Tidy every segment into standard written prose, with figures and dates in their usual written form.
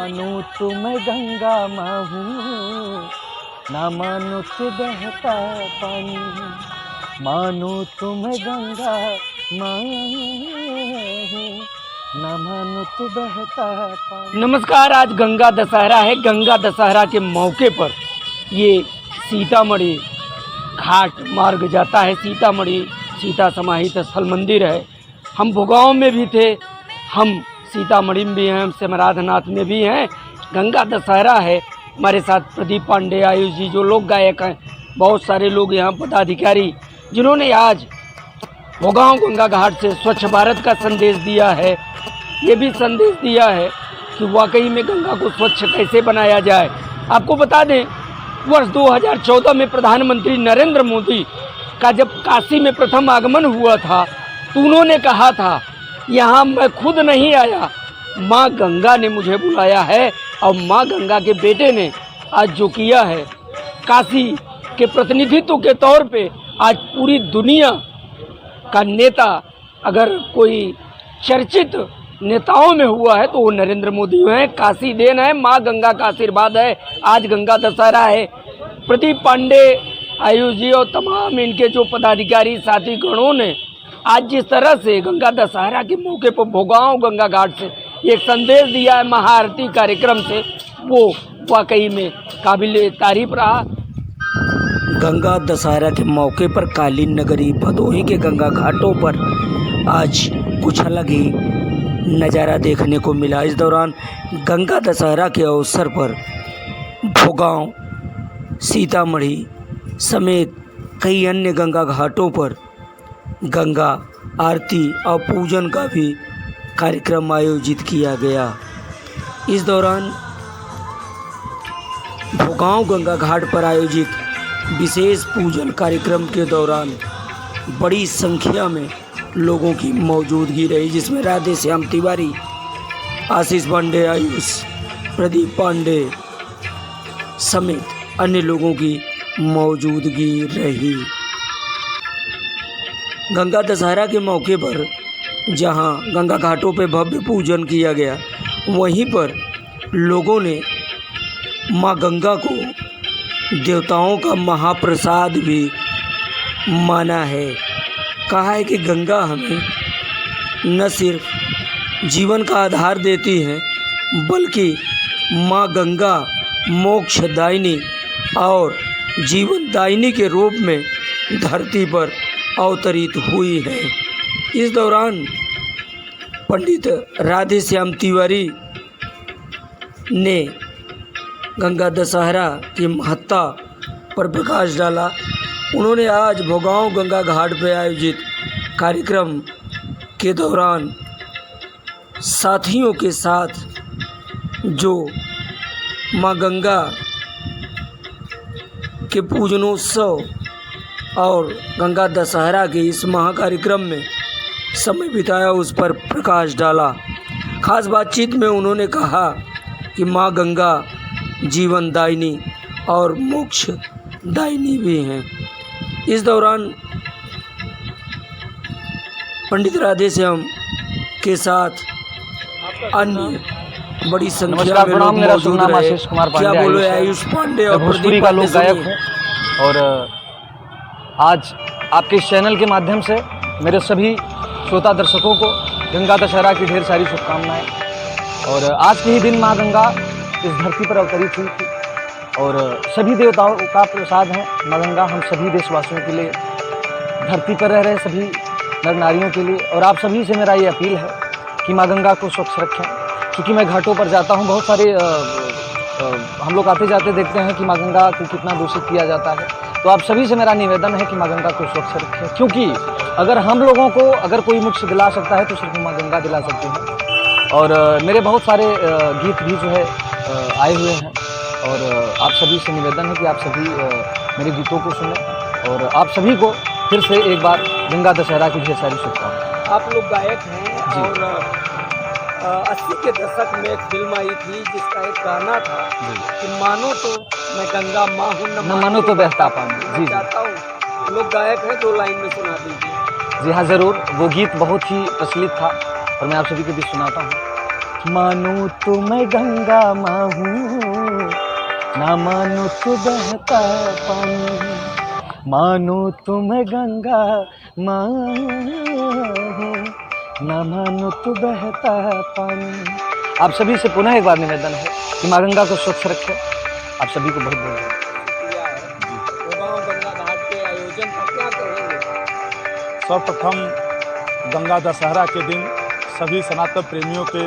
मानू तो मैं गंगा माँ हूँ, ना मानो तो बहता पानी, मानो तो मैं गंगा माँ हूँ, ना मानो तो बहता पानी। नमस्कार, आज गंगा दशहरा है। गंगा दशहरा के मौके पर ये सीतामढ़ी घाट मार्ग जाता है। सीतामढ़ी सीता समाहित स्थल मंदिर है। हम भोगांव में भी थे, हम सीतामढ़ी में भी हैं, हम सिमराधनाथ में भी हैं। गंगा दशहरा है। हमारे साथ प्रदीप पांडे, आयुष जी, जो लोग गायक हैं, बहुत सारे लोग यहाँ पदाधिकारी, जिन्होंने आज भोगांव गंगा घाट से स्वच्छ भारत का संदेश दिया है। ये भी संदेश दिया है कि वाकई में गंगा को स्वच्छ कैसे बनाया जाए। आपको बता दें, वर्ष 2014 में प्रधानमंत्री नरेंद्र मोदी का जब काशी में प्रथम आगमन हुआ था, तो उन्होंने कहा था, यहाँ मैं खुद नहीं आया, माँ गंगा ने मुझे बुलाया है। और माँ गंगा के बेटे ने आज जो किया है, काशी के प्रतिनिधित्व के तौर पे आज पूरी दुनिया का नेता, अगर कोई चर्चित नेताओं में हुआ है तो वो नरेंद्र मोदी हैं। काशी देन है, माँ गंगा का आशीर्वाद है। आज गंगा दशहरा है। प्रदीप पांडे, आयुष जी और तमाम इनके जो पदाधिकारी साथी गणों ने आज जिस तरह से गंगा दशहरा के मौके पर भोगांव गंगा घाट से एक संदेश दिया है महाआरती कार्यक्रम से, वो वाकई में काबिल तारीफ रहा। गंगा दशहरा के मौके पर कालीन नगरी भदोही के गंगा घाटों पर आज कुछ अलग ही नज़ारा देखने को मिला। इस दौरान गंगा दशहरा के अवसर पर भोगांव, सीतामढ़ी समेत कई अन्य गंगा घाटों पर गंगा आरती और पूजन का भी कार्यक्रम आयोजित किया गया। इस दौरान भोगांव गंगा घाट पर आयोजित विशेष पूजन कार्यक्रम के दौरान बड़ी संख्या में लोगों की मौजूदगी रही, जिसमें राधे श्याम तिवारी, आशीष पांडे, आयुष, प्रदीप पांडे समेत अन्य लोगों की मौजूदगी रही। गंगा दशहरा के मौके पर जहां गंगा घाटों पे भव्य पूजन किया गया, वहीं पर लोगों ने माँ गंगा को देवताओं का महाप्रसाद भी माना है। कहा है कि गंगा हमें न सिर्फ जीवन का आधार देती है, बल्कि माँ गंगा मोक्षदायिनी और जीवनदायिनी के रूप में धरती पर अवतरित हुई है। इस दौरान पंडित राधे श्याम तिवारी ने गंगा दशहरा की महत्ता पर प्रकाश डाला। उन्होंने आज भोगांव गंगा घाट पर आयोजित कार्यक्रम के दौरान साथियों के साथ जो माँ गंगा के पूजनोत्सव और गंगा दशहरा के इस महाकार्यक्रम में समय बिताया, उस पर प्रकाश डाला। खास बातचीत में उन्होंने कहा कि माँ गंगा जीवनदायिनी और मोक्षदायिनी भी हैं। इस दौरान पंडित राधे श्याम के साथ अन्य बड़ी संख्या में लोग मौजूद रहे। क्या बोलो, आयुष पांडे और प्रदीप का लोग गायक हैं। और आज आपके इस चैनल के माध्यम से मेरे सभी श्रोता दर्शकों को गंगा दशहरा की ढेर सारी शुभकामनाएं। और आज के ही दिन माँ गंगा इस धरती पर अवतरित हुई थी और सभी देवताओं का प्रसाद है माँ गंगा हम सभी देशवासियों के लिए, धरती पर रह रहे सभी नर नारियों के लिए। और आप सभी से मेरा ये अपील है कि माँ गंगा को स्वच्छ रखें। क्योंकि मैं घाटों पर जाता हूँ, बहुत सारे हम लोग आते जाते देखते हैं कि माँ गंगा को कितना दूषित किया जाता है। तो आप सभी से मेरा निवेदन है कि माँ गंगा को स्वच्छ रखें, क्योंकि अगर हम लोगों को अगर कोई मोक्ष दिला सकता है तो सिर्फ माँ गंगा दिला सकती है। और मेरे बहुत सारे गीत भी जो है आए हुए हैं और आप सभी से निवेदन है कि आप सभी मेरे गीतों को सुनें। और आप सभी को फिर से एक बार गंगा दशहरा की ढेर सारी शुभकामनाएं। आप लोग गायक हैं और 80 के दशक में एक फिल्म आई थी जिसका एक गाना था कि मानो तो मैं गंगा माँ हूँ, न मानो तो बहता पानी। जी चाहता हूँ लोग गायक हैं, 2 लाइन में सुना दीजिए। जी हाँ, ज़रूर। वो गीत बहुत ही प्रचलित था और मैं आप सभी को भी सुनाता हूँ। मानो तो मैं गंगा माँ हूँ, ना मानो तो बहता पानी। मानो तो मैं गंगा माँ हूँ, ना मानो तो बहता पानी। आप सभी से पुनः एक बार निवेदन है कि माँ गंगा को स्वच्छ रखें। आप सभी को बहुत बहुत गंगा घाट के आयोजन का क्या कहेंगे? सर्वप्रथम गंगा दशहरा के दिन सभी सनातन प्रेमियों के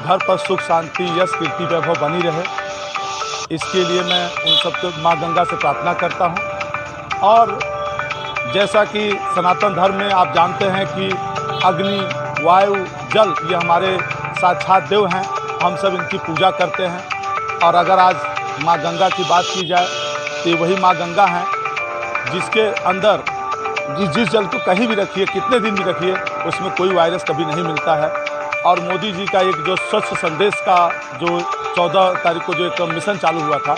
घर पर सुख शांति यश कीर्ति वैभव बनी रहे, इसके लिए मैं उन सबको माँ गंगा से प्रार्थना करता हूँ। और जैसा कि सनातन धर्म में आप जानते हैं कि अग्नि, वायु, जल ये हमारे साक्षात देव हैं, हम सब इनकी पूजा करते हैं। और अगर आज माँ गंगा की बात की जाए तो ये वही माँ गंगा हैं जिसके अंदर जिस जल को कहीं भी रखिए, कितने दिन भी रखिए, उसमें कोई वायरस कभी नहीं मिलता है। और मोदी जी का एक जो स्वच्छ संदेश का जो 14 तारीख को जो एक मिशन चालू हुआ था,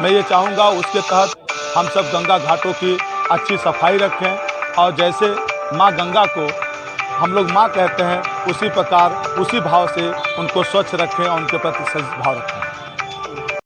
मैं ये चाहूँगा उसके तहत हम सब गंगा घाटों की अच्छी सफाई रखें और जैसे माँ गंगा को हम लोग माँ कहते हैं, उसी प्रकार उसी भाव से उनको स्वच्छ रखें और उनके प्रति सद्भाव रखें।